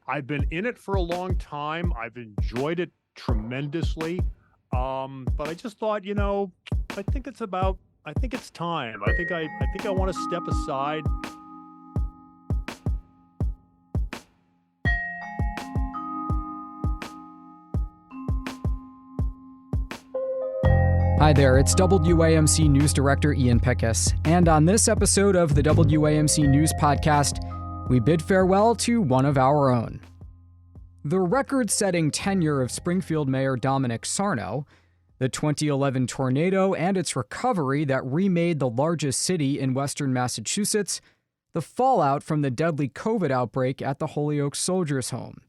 I've been in it for a long time. I've enjoyed it tremendously. But I just thought, I think I think it's time. I think I want to step aside. Hi there, it's WAMC News Director Ian Pickus, and on this episode of the WAMC News Podcast, we bid farewell to one of our own. The record-setting tenure of Springfield Mayor Domenic Sarno, the 2011 tornado and its recovery that remade the largest city in western Massachusetts, the fallout from the deadly COVID outbreak at the Holyoke Soldiers Home.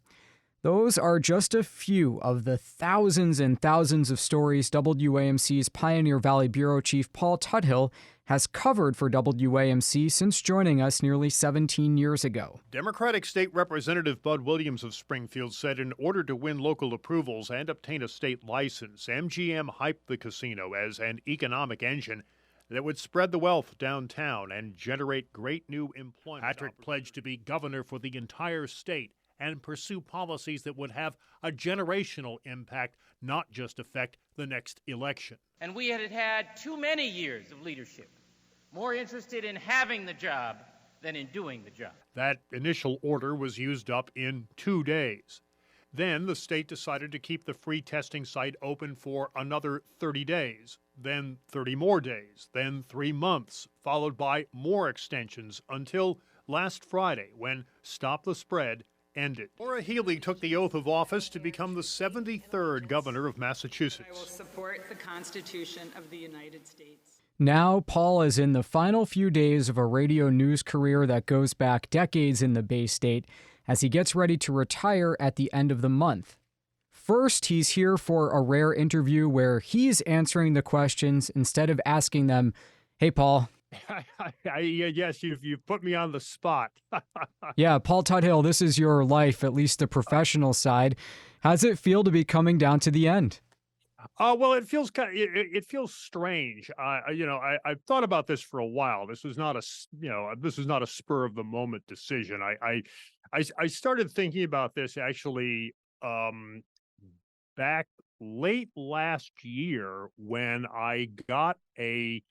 Those are just a few of the thousands and thousands of stories WAMC's Pioneer Valley Bureau Chief Paul Tuthill has covered for WAMC since joining us nearly 17 years ago. Democratic State Representative Bud Williams of Springfield said in order to win local approvals and obtain a state license, MGM hyped the casino as an economic engine that would spread the wealth downtown and generate great new employment. Patrick pledged to be governor for the entire state and pursue policies that would have a generational impact, not just affect the next election. And we had had too many years of leadership, more interested in having the job than in doing the job. That initial order was used up in 2 days. Then the state decided to keep the free testing site open for another 30 days, then 30 more days, then 3 months, followed by more extensions until last Friday when Stop the Spread ended. Laura Healy took the oath of office to become the 73rd governor of Massachusetts. I will support the Constitution of the United States. Now, Paul is in the final few days of a radio news career that goes back decades in the Bay State as he gets ready to retire at the end of the month. First, he's here for a rare interview where he's answering the questions instead of asking them, "Hey, Paul." Yes, you've put me on the spot. Yeah, Paul Tuthill, this is your life, at least the professional side. How's it feel to be coming down to the end? Well, it feels it feels strange. I've thought about this for a while. This was not this was not a spur of the moment decision. I started thinking about this actually back late last year when I got a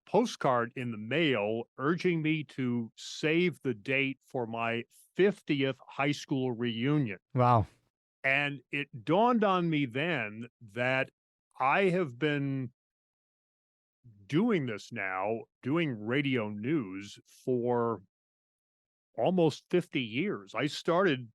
postcard in the mail urging me to save the date for my 50th high school reunion. Wow. And it dawned on me then that I have been doing this now, doing radio news for almost 50 years. I started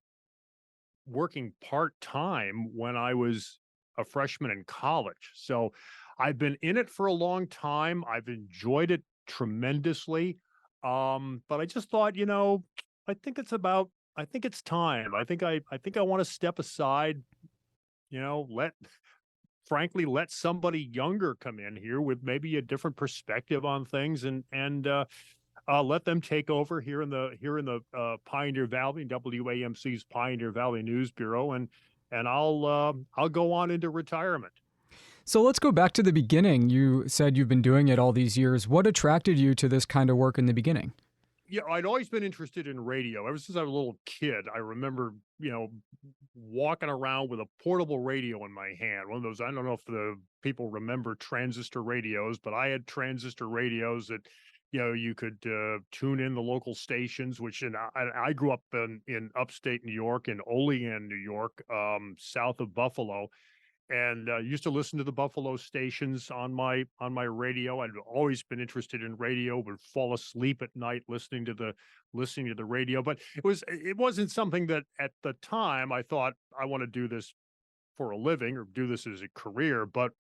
working part-time when I was a freshman in college. So I've been in it for a long time. I've enjoyed it tremendously. But I just thought, I think I think it's time. I think I want to step aside, frankly, let somebody younger come in here with maybe a different perspective on things and let them take over here in the Pioneer Valley, WAMC's Pioneer Valley News Bureau, and I'll go on into retirement. So let's go back to the beginning. You said you've been doing it all these years. What attracted you to this kind of work in the beginning? Yeah, I'd always been interested in radio. Ever since I was a little kid, I remember, walking around with a portable radio in my hand. One of those, I don't know if the people remember transistor radios, but I had transistor radios that, you could tune in the local stations, I grew up in upstate New York, in Olean, New York, south of Buffalo. And used to listen to the Buffalo stations on my radio. I'd always been interested in radio, would fall asleep at night listening to the radio. But it wasn't something that at the time I thought I want to do this for a living or do this as a career. But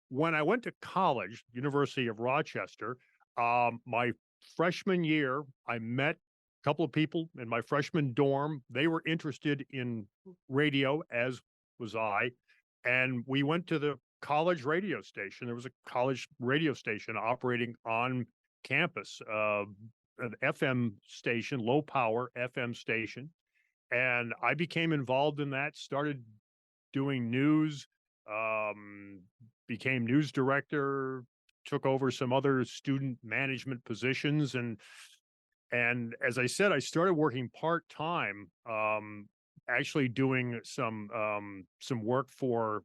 when I went to college, University of Rochester, my freshman year, I met a couple of people in my freshman dorm. They were interested in radio, as was I. And we went to the college radio station. There was a college radio station operating on campus, an FM station, low power FM station. And I became involved in that, started doing news, became news director, took over some other student management positions. And And as I said, I started working part-time, actually doing some work for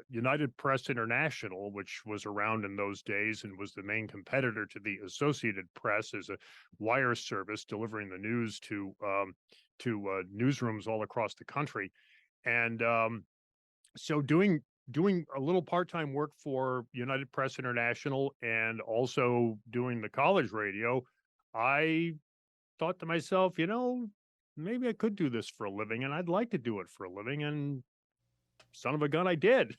United Press International, which was around in those days and was the main competitor to the Associated Press as a wire service delivering the news to newsrooms all across the country. And so doing a little part-time work for United Press International and also doing the college radio, I thought to myself, maybe I could do this for a living and I'd like to do it for a living. And son of a gun, I did.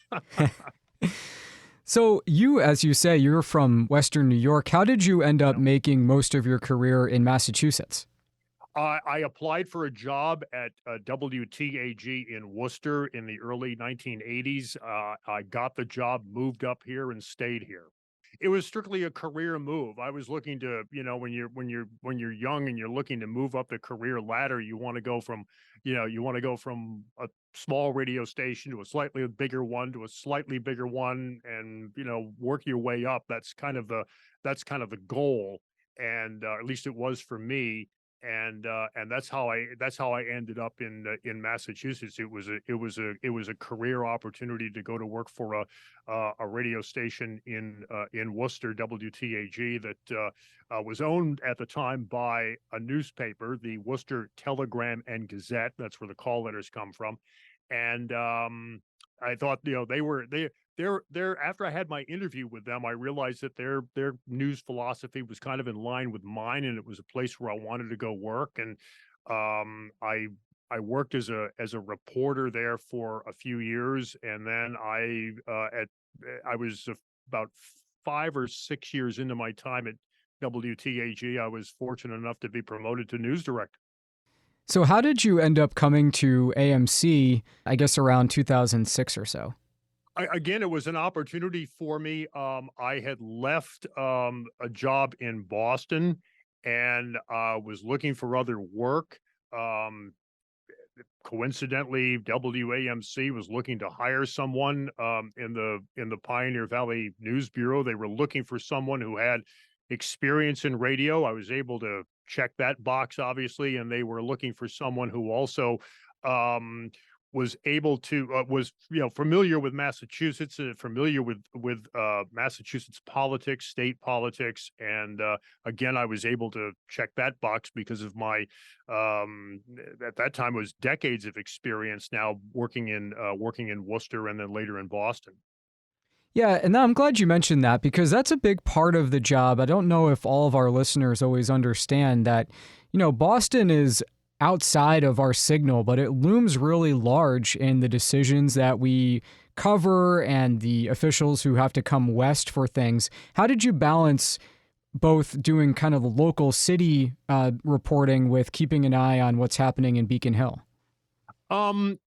So you, as you say, you're from Western New York. How did you end up Yeah. making most of your career in Massachusetts? I applied for a job at WTAG in Worcester in the early 1980s. I got the job, moved up here, and stayed here. It was strictly a career move. I was looking to, when you're young and you're looking to move up the career ladder, you want to go from, you want to go from a small radio station to a slightly bigger one to a slightly bigger one, and work your way up. That's kind of the goal, and at least it was for me. And that's how I ended up in Massachusetts. It was a career opportunity to go to work for a radio station in Worcester, WTAG, that was owned at the time by a newspaper, the Worcester Telegram and Gazette. That's where the call letters come from. And I thought, they're after I had my interview with them, I realized that their news philosophy was kind of in line with mine, and it was a place where I wanted to go work. And I worked as a reporter there for a few years, and then I was about 5 or 6 years into my time at WTAG. I was fortunate enough to be promoted to news director. So how did you end up coming to AMC, I guess around 2006 or so? Again, it was an opportunity for me. I had left a job in Boston and was looking for other work. Um, Coincidentally, WAMC was looking to hire someone in the Pioneer Valley News Bureau. They were looking for someone who had experience in radio. I was able to check that box, obviously, and they were looking for someone who also um, was able to was familiar with Massachusetts, familiar with Massachusetts politics, state politics, and again, I was able to check that box because of my at that time it was decades of experience now working in Worcester and then later in Boston. Yeah, and I'm glad you mentioned that because that's a big part of the job. I don't know if all of our listeners always understand that, Boston is outside of our signal, but it looms really large in the decisions that we cover and the officials who have to come west for things. How did you balance both doing kind of the local city reporting with keeping an eye on what's happening in Beacon Hill?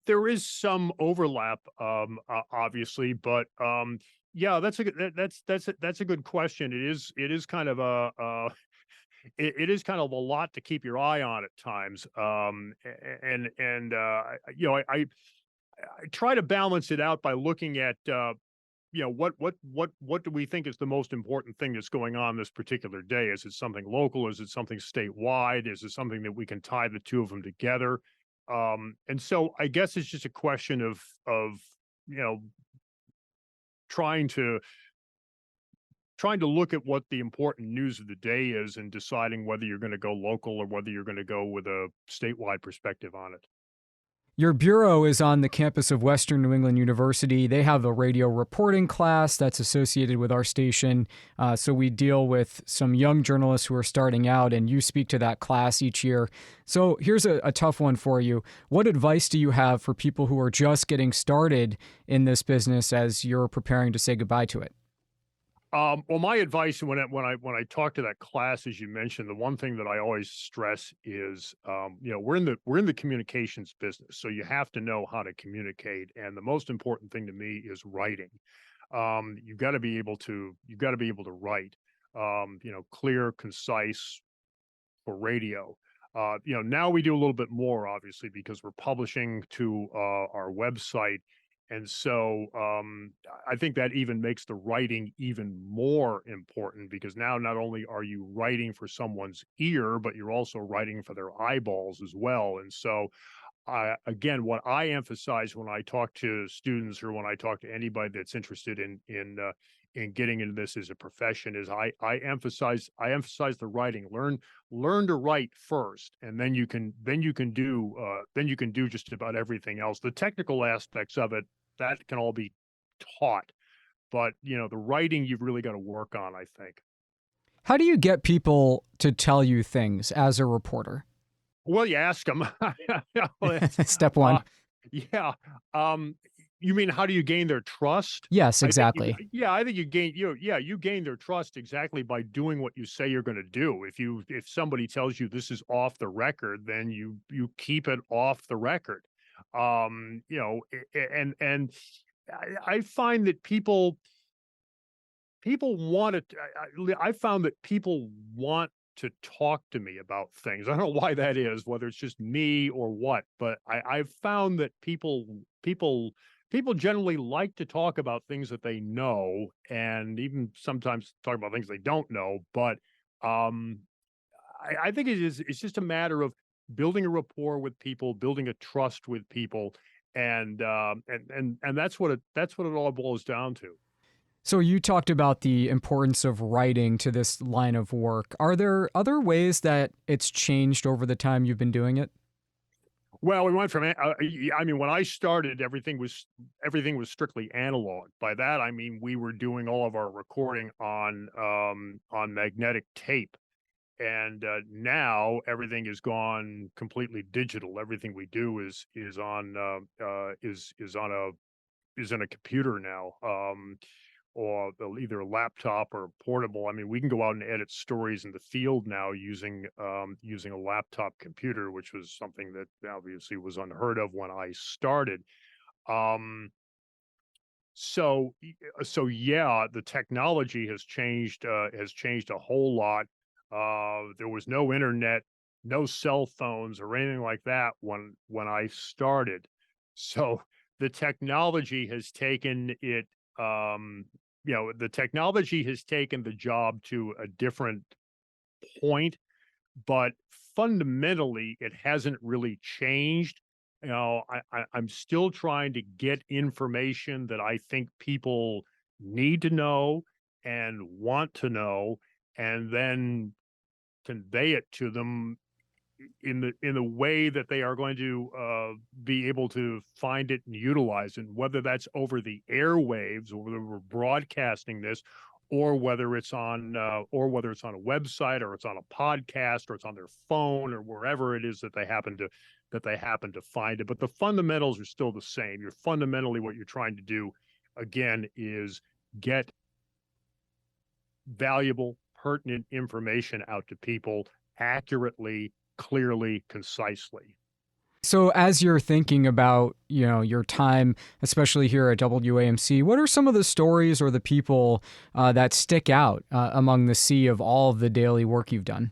There is some overlap, obviously, but yeah, that's a good question. It is kind of it is kind of a lot to keep your eye on at times. And I try to balance it out by looking at what do we think is the most important thing that's going on this particular day? Is it something local? Is it something statewide? Is it something that we can tie the two of them together? And so I guess it's just a question of you know trying to trying to look at what the important news of the day is and deciding whether you're going to go local or whether you're going to go with a statewide perspective on it. Your bureau is on the campus of Western New England University. They have a radio reporting class that's associated with our station. So we deal with some young journalists who are starting out, and you speak to that class each year. So here's a tough one for you. What advice do you have for people who are just getting started in this business as you're preparing to say goodbye to it? Well, my advice when I talk to that class, as you mentioned, the one thing that I always stress is, we're in the communications business, so you have to know how to communicate, and the most important thing to me is writing. You've got to be able to write, clear, concise for radio. Now we do a little bit more, obviously, because we're publishing to our website And so I think that even makes the writing even more important, because now not only are you writing for someone's ear, but you're also writing for their eyeballs as well. And so again, what I emphasize when I talk to students, or when I talk to anybody that's interested in getting into this as a profession, is I emphasize the writing. Learn to write first, and then you can do just about everything else. The technical aspects of it, that can all be taught, but the writing you've really got to work on, I think. How do you get people to tell you things as a reporter? Well, you ask them. Step Uh, one. yeah. Um, you mean, how do you gain their trust? Yes, I think exactly. I think you gain their trust exactly by doing what you say you're going to do. If somebody tells you this is off the record, then you keep it off the record. And I find that people want to. I found that people want to talk to me about things. I don't know why that is, whether it's just me or what, but I've found that people generally like to talk about things that they know, and even sometimes talk about things they don't know. But um, I think it's just a matter of building a rapport with people, building a trust with people, and that's what it all boils down to. So you talked about the importance of writing to this line of work. Are there other ways that it's changed over the time you've been doing it? Well, we went from, I mean, when I started, everything was strictly analog. By that, I mean we were doing all of our recording on magnetic tape, and now everything has gone completely digital. Everything we do is in a computer now. Or either a laptop or portable. I mean, we can go out and edit stories in the field now using a laptop computer, which was something that obviously was unheard of when I started. Um, so yeah, the technology has changed a whole lot. There was no internet, no cell phones or anything like that when I started. So the technology has taken it the technology has taken the job to a different point, but fundamentally it hasn't really changed. I'm still trying to get information that I think people need to know and want to know, and then convey it to them in the way that they are going to be able to find it and utilize it, whether that's over the airwaves, or whether we're broadcasting this, or whether it's on a website, or it's on a podcast, or it's on their phone, or wherever it is that they happen to find it. But the fundamentals are still the same. What you're trying to do, again, is get valuable, pertinent information out to people accurately, clearly, concisely. So as you're thinking about, your time, especially here at WAMC, what are some of the stories or the people that stick out among the sea of all of the daily work you've done?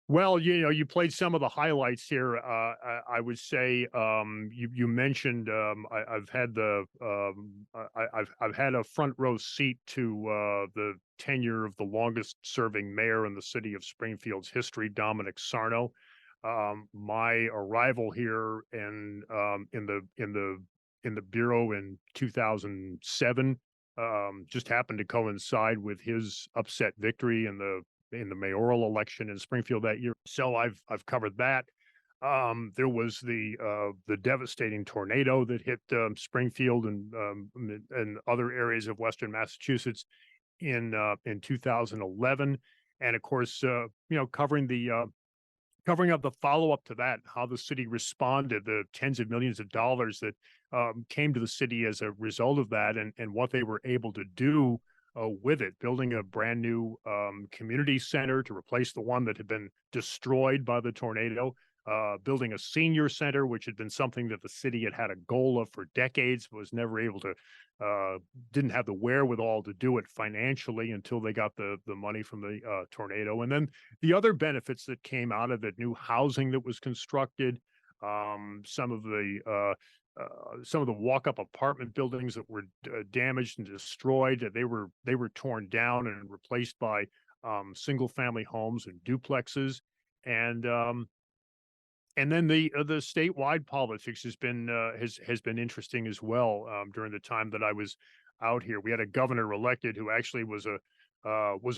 Well, you played some of the highlights here. I would say you mentioned I've had a front row seat to the tenure of the longest serving mayor in the city of Springfield's history, Domenic Sarno. My arrival here in the bureau in 2007 just happened to coincide with his upset victory in the mayoral election in Springfield that year. So I've covered that. There was the devastating tornado that hit Springfield and other areas of Western Massachusetts in 2011, and of course, covering up the follow up to that, how the city responded, the tens of millions of dollars that came to the city as a result of that, and what they were able to do with it, building a brand new community center to replace the one that had been destroyed by the tornado, building a senior center, which had been something that the city had had a goal of for decades, but was never able to, didn't have the wherewithal to do it financially until they got the money from the tornado. And then the other benefits that came out of it, new housing that was constructed, some of the walk-up apartment buildings that were damaged and destroyed. They were torn down and replaced by single-family homes and duplexes, and then the statewide politics has been interesting as well. During the time that I was out here, we had a governor elected who actually was a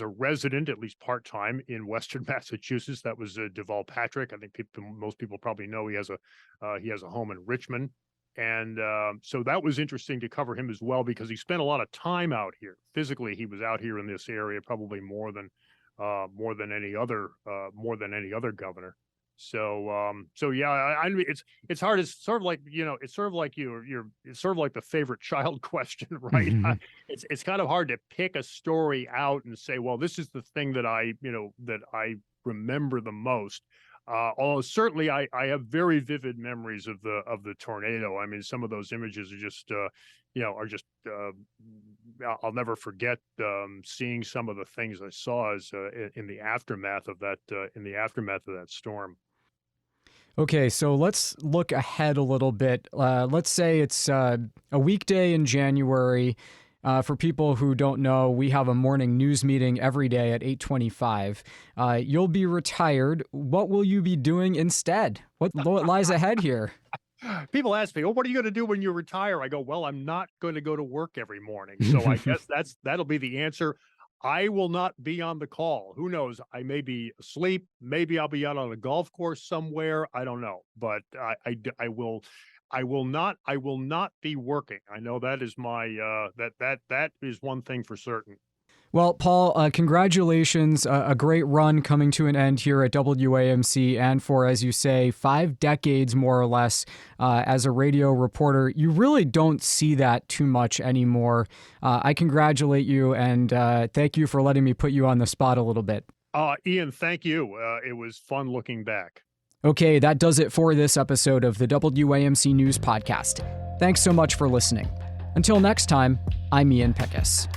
resident, at least part-time, in Western Massachusetts. That was Deval Patrick. I think most people probably know he has a home in Richmond. And so that was interesting to cover him as well, because he spent a lot of time out here. Physically, he was out here in this area probably more than any other governor. So yeah, I mean, it's hard. It's sort of like, it's sort of like it's sort of like the favorite child question, right? It's kind of hard to pick a story out and say, well, this is the thing that I remember the most. Although certainly I have very vivid memories of the tornado. I mean, some of those images are just I'll never forget seeing some of the things I saw as in the aftermath of that storm. Okay, so let's look ahead a little bit. Let's say it's a weekday in January. For people who don't know, we have a morning news meeting every day at 8:25. You'll be retired. What will you be doing instead? What lies ahead here? People ask me, "Oh, what are you going to do when you retire?" I go, "Well, I'm not going to go to work every morning." So I guess that'll be the answer. I will not be on the call. Who knows? I may be asleep. Maybe I'll be out on a golf course somewhere. I don't know, but I will not be working. I know that is that is one thing for certain. Well, Paul, congratulations. A great run coming to an end here at WAMC, and for, as you say, 5 decades more or less as a radio reporter. You really don't see that too much anymore. I congratulate you, and thank you for letting me put you on the spot a little bit. Ian, thank you. It was fun looking back. Okay, that does it for this episode of the WAMC News Podcast. Thanks so much for listening. Until next time, I'm Ian Peckus.